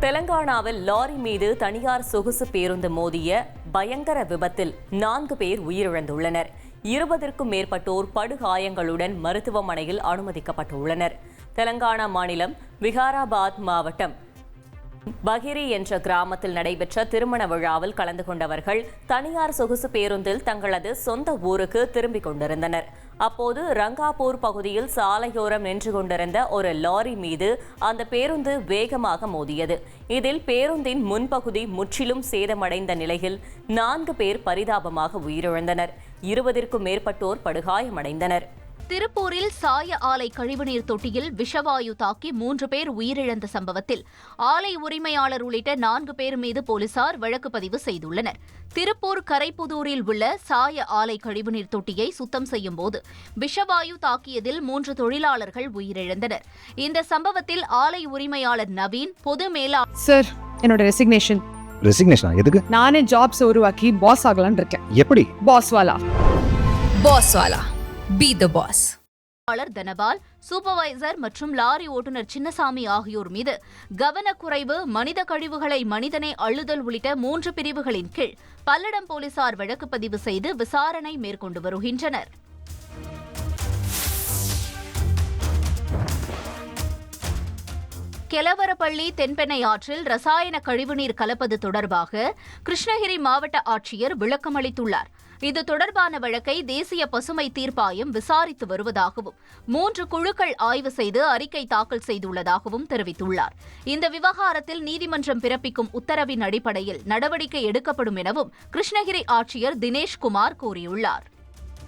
தெலங்கானாவில் லாரி மீது தனியார் சொகுசு பேருந்து மோதிய பயங்கர விபத்தில் 4 பேர் உயிரிழந்துள்ளனர். 20க்கும் மேற்பட்டோர் படுகாயங்களுடன் மருத்துவமனையில் அனுமதிக்கப்பட்டுள்ளனர். தெலங்கானா மாநிலம் விகாராபாத் மாவட்டம் பகிரி என்ற கிராமத்தில் நடைபெற்ற திருமண விழாவில் கலந்து கொண்டவர்கள் தனியார் சொகுசு பேருந்தில் தங்களது சொந்த ஊருக்கு திரும்பிக் கொண்டிருந்தனர். அப்போது ரங்காபூர் பகுதியில் சாலையோரம் நின்று கொண்டிருந்த ஒரு லாரி மீது அந்த பேருந்து வேகமாக மோதியது. இதில் பேருந்தின் முன்பகுதி முற்றிலும் சேதமடைந்த நிலையில் 4 பேர் பரிதாபமாக உயிரிழந்தனர். 20க்கும் மேற்பட்டோர் படுகாயமடைந்தனர். திருப்பூரில் சாய ஆலை கழிவுநீர் தொட்டியில் விஷவாயு தாக்கி 3 பேர் உயிரிழந்த சம்பவத்தில் ஆலை உரிமையாளர் உள்ளிட்ட 4 பேர் மீது போலீசார் வழக்கு பதிவு செய்துள்ளனர். திருப்பூர் கரைப்புதூரில் உள்ள சாய ஆலை கழிவுநீர் தொட்டியை சுத்தம் செய்யும் போது விஷவாயு தாக்கியதில் 3 தொழிலாளர்கள் உயிரிழந்தனர். இந்த சம்பவத்தில் ஆலை உரிமையாளர் நவீன், பொது மேலாளர் சார், என்னோட ரெசிக்னேஷன் எதுக்கு? நானே ஜாப்ஸ் உருவாக்கி பாஸ் ஆகலாம்னு இருக்கேன். எப்படி? பாஸ்வாலா Be the boss. Dhanapal, supervisor மற்றும் லாரி ஓட்டுநர் சின்னசாமி ஆகியோர் மீது கவனக்குறைவு, மனித கழிவுகளை மனிதனே அள்ளுதல் உள்ளிட்ட 3 பிரிவுகளின் கீழ் பல்லடம் போலீசார் வழக்கு பதிவு செய்து விசாரணை மேற்கொண்டு வருகின்றனர். கெலவரப்பள்ளி தென்பெண்ணை ஆற்றில் ரசாயன கழிவுநீர் கலப்பது தொடர்பாக கிருஷ்ணகிரி மாவட்ட ஆட்சியர் விளக்கமளித்துள்ளார். இது தொடர்பான வழக்கை தேசிய பசுமை தீர்ப்பாயம் விசாரித்து வருவதாகவும் 3 குழுக்கள் ஆய்வு செய்து அறிக்கை தாக்கல் செய்துள்ளதாகவும் தெரிவித்துள்ளார். இந்த விவகாரத்தில் நீதிமன்றம் பிறப்பிக்கும் உத்தரவின் அடிப்படையில் நடவடிக்கை எடுக்கப்படும் எனவும் கிருஷ்ணகிரி ஆட்சியர் தினேஷ்குமார் கூறியுள்ளார்.